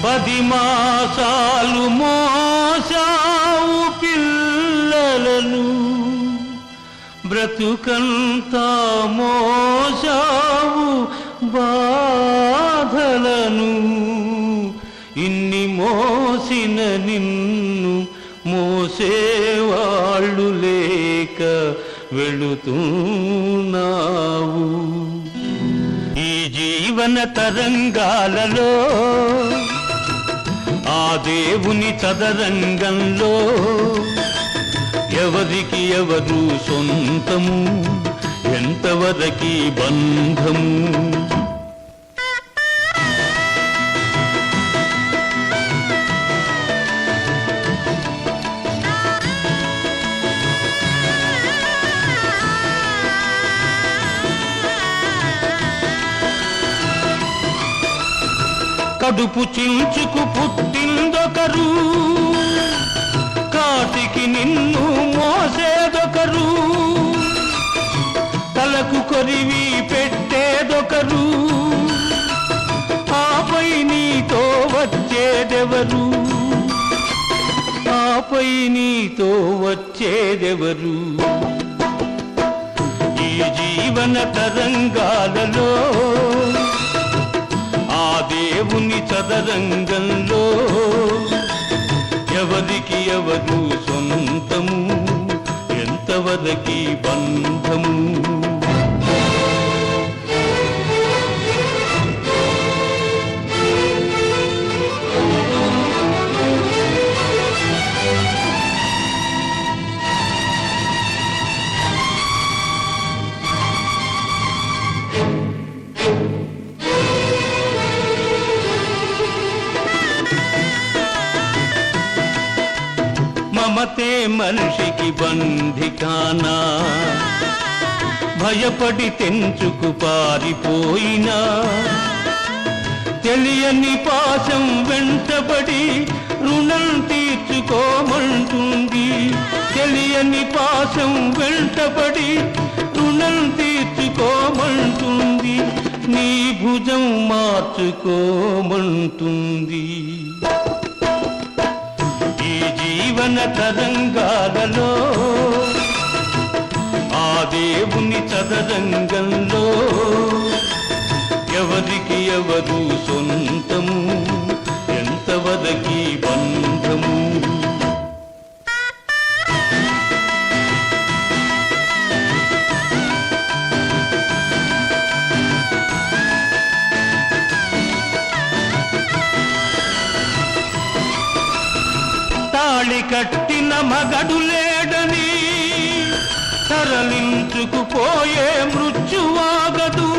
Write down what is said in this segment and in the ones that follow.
10 మాసాలు మోసావు పిల్లలను, బ్రతుకంతా మోసావు బాధలను. ఇన్ని మోసిన నిన్ను మోసేవాళ్ళు లేక వెళుతున్నావు. ఈ జీవన తరంగాలలో ఆ దేవుని చదరంగంలో ఎవరికి ఎవరు సొంతము, ఎంతవరకి బంధము. కడుపు చించుకు పుట్టిందొకరు, కాటికి నిన్ను మోసేదొకరు, తలకు కొరివి పెట్టేదొకరు, ఆపై నీతో వచ్చేదెవరు, ఆపై నీతో వచ్చేదెవరు. ఈ జీవన తరంగాలలో ఆ దేవుని చదరంగంలో ఎవరికి ఎవరు సొంతము, ఎంతవరకి బంధము. మమతే మనిషికి బంధికానా, భయపడి తెంచుకు పారిపోయినా, తెలియని పాశం వెంటబడి రుణం తీర్చుకోమంటుంది, తెలియని పాశం వెంటబడి రుణం తీర్చుకోమంటుంది, నీ భుజం మార్చుకోమంటుంది. జీవన తరంగాలలో ఆ దేవుని చదరంగంలో ఎవరికి ఎవరు సొంతము, ఎంతవరకి బంధము. తాళి కట్టిన మగడు లేడని తరలించుకుపోయే మృత్యువాగదు,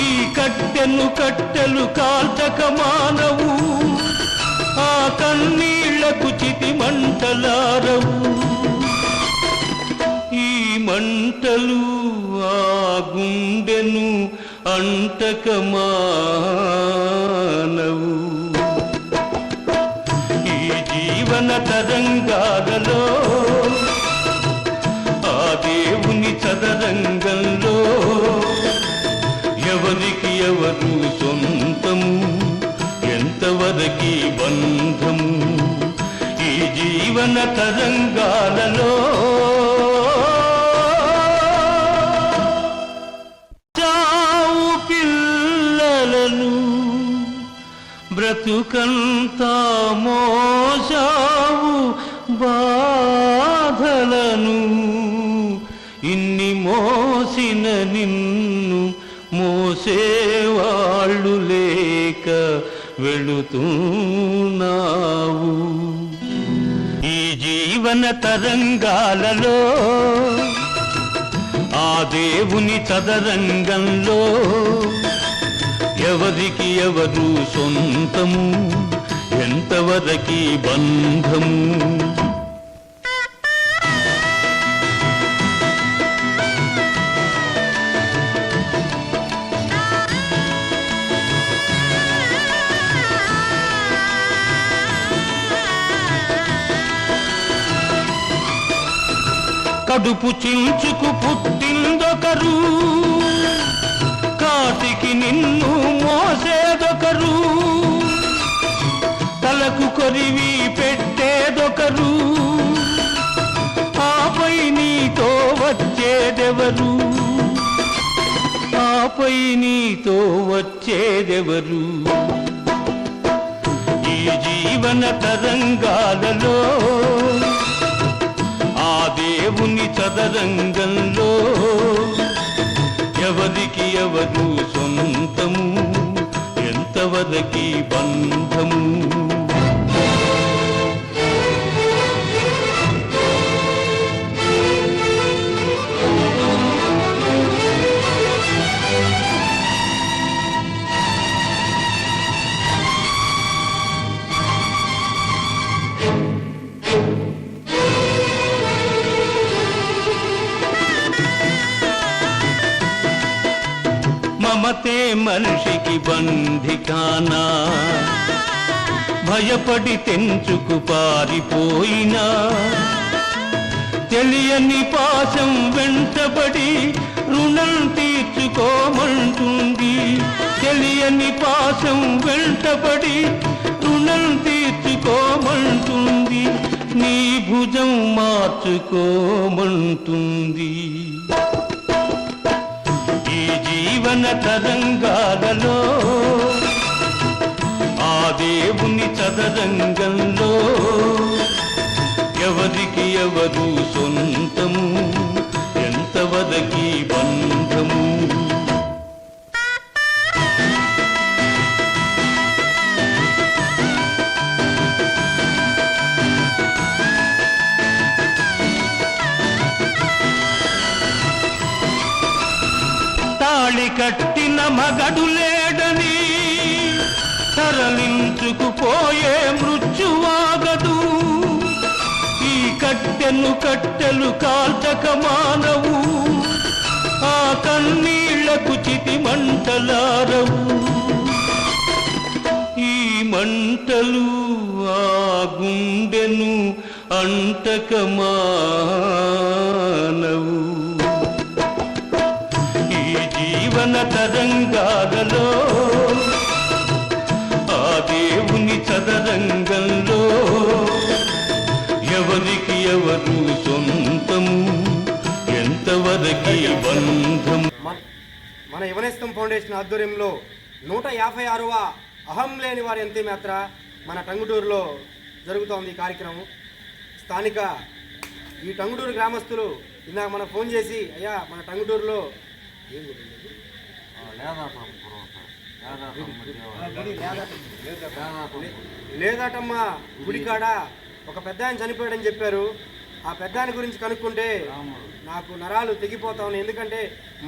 ఈ కట్టెను కట్టెలు కాల్చక మానవు, ఆ కన్నీళ్లకు చితి మంటలారవు. ఈ మంటలు ఆ గుండెను అంటక మానవు. జీవన తరంగాలలో ఆ దేవుని చదరంగంలో ఎవరికి ఎవరు సొంతము, ఎంతవరకి బంధము. ఈ జీవన తరంగాలలో చావు పిల్లలను, బ్రతుకంతా మోసావు బాధలను. ఇన్ని మోసిన నిన్ను మోసేవాళ్ళు లేక వెళుతున్నావు. ఈ జీవన తరంగాలలో ఆ దేవుని చదరంగంలో ఎవరికి ఎవరు సొంతము, ఎంతవరకి బంధము. కడుపు చించుకు పుట్టిందొకరు, కాటికి నిన్ను మోసేదొకరు, ఆపై నీతో వచ్చేదెవరు? ఈ జీవన తరంగాలలో ఆ దేవుని చదరంగంలో ఎవరికి ఎవరు సొంతము, ఎంతవరకి బంధము? మమతే మనిషికి బంధికానా, భయపడి తెంచుకు పారిపోయినా తెలియని పాశం వెంటబడి రుణం తీర్చుకోమంటుంది. తెలియని పాశం వెంటబడి రుణం తీర్చుకోమంటుంది. నీ భుజం మార్చుకోమంటుంది. ఈ జీవన తరంగాలలో ఆ దేవుని చదరంగంలో ఎవరికి ఎవరు సొంతము, ఎంతవరకి బంధము? తాళి కట్టిన మగడు లేడని తరలించుకుపోయే మృత్యువాగదు. ఈ కట్టెలు కాల్చక మానవు, ఆ కన్నీళ్లకు చితి మంటలారవు. ఈ మంటలు ఆ గుండెను అంటక మానవు. జీవన తరంగాలలో ఆ దేవుని చదరంగంలో ఎవరికి ఎవరు సొంతము, ఎంతవరకి బంధము? మన యువనేస్తం ఫౌండేషన్ ఆధ్వర్యంలో 156వ అహం లేని వారి అంతిమయాత్ర మన టంగుటూరులో జరుగుతోంది. ఈ కార్యక్రమం స్థానిక ఈ టంగుటూరు గ్రామస్తులు ఇందాక మన ఫోన్ చేసి, అయ్యా మన టంగుటూరులో లేదాటమ్మ గుడికాడ ఒక పెద్ద ఆయన చనిపోయాడని చెప్పారు. ఆ పెద్ద ఆయన గురించి కనుక్కుంటే నాకు నరాలు తెగిపోతా ఉన్నాయి. ఎందుకంటే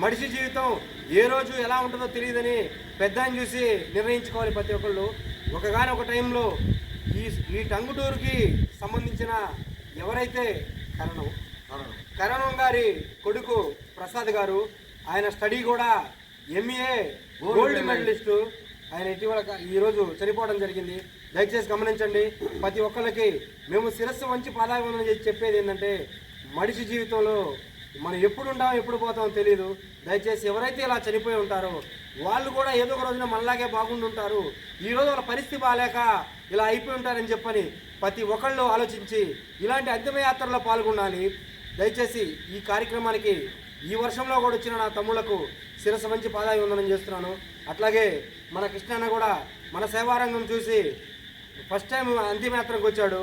మనిషి జీవితం ఏ రోజు ఎలా ఉంటుందో తెలియదని పెద్ద ఆయన చూసి నిర్ణయించుకోవాలి ప్రతి ఒక్కళ్ళు. ఒక టైంలో ఈ టంగుటూరుకి సంబంధించిన ఎవరైతే కరణం గారి కొడుకు ప్రసాద్ గారు, ఆయన స్టడీ కూడా MA గోల్డ్ మెడలిస్టు. ఆయన ఇటీవల ఈరోజు చనిపోవడం జరిగింది. దయచేసి గమనించండి. ప్రతి ఒక్కరికి మేము శిరస్సు వంచి పాదాభివందనం చేసి చెప్పేది ఏంటంటే, మనిషి జీవితంలో మనం ఎప్పుడు ఉంటామో ఎప్పుడు పోతామో తెలియదు. దయచేసి ఎవరైతే ఇలా చనిపోయి ఉంటారో వాళ్ళు కూడా ఏదో ఒక రోజున మనలాగే బాగుంటుంటారు. ఈరోజు వాళ్ళ పరిస్థితి బాగాలేక ఇలా అయిపోయి ఉంటారని చెప్పని ప్రతి ఒక్కళ్ళు ఆలోచించి ఇలాంటి అంతిమయాత్రలో పాల్గొనాలి. దయచేసి ఈ కార్యక్రమానికి ఈ వర్షంలో కూడా వచ్చిన నా తమ్ముళ్లకు శిరస్సు వంచి పాదాభివందనం చేస్తున్నాను. అట్లాగే మన కృష్ణన్న కూడా మన సేవారంగం చూసి ఫస్ట్ టైం అంతిమయాత్రకు వచ్చాడు.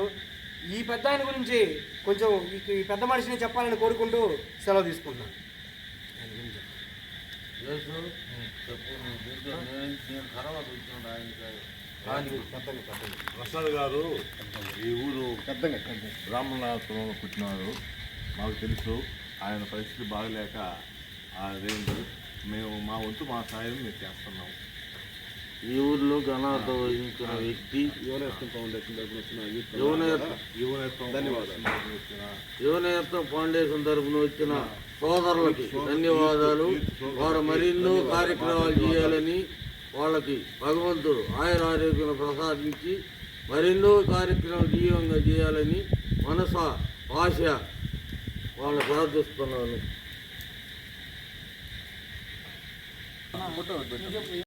ఈ పెద్ద ఆయన గురించి కొంచెం ఈ పెద్ద మనిషిని చెప్పాలని కోరుకుంటూ సెలవు తీసుకుంటున్నాను. ప్రసాద్ గారు ఈ ఊరు బ్రాహ్మణాశ్రమంలో పుట్టినారు. మాకు తెలుసు ఆయన పరిస్థితి బాగలేక అదేంటి మేము మా వంతు మా సాయం మేము చేస్తున్నాం. ఈ ఊర్లో ఘనత వహించిన వ్యక్తి యువనేత్వం ఫౌండేషన్ తరఫున వచ్చిన సోదరులకి ధన్యవాదాలు. వారు మరెన్నో కార్యక్రమాలు చేయాలని, వాళ్ళకి భగవంతుడు ఆయుర ఆరోగ్యం ప్రసాదించి మరెన్నో కార్యక్రమాలు జీవంగా చేయాలని మనస ఆశ వాళ్ళు ప్రార్థిస్తున్నాను.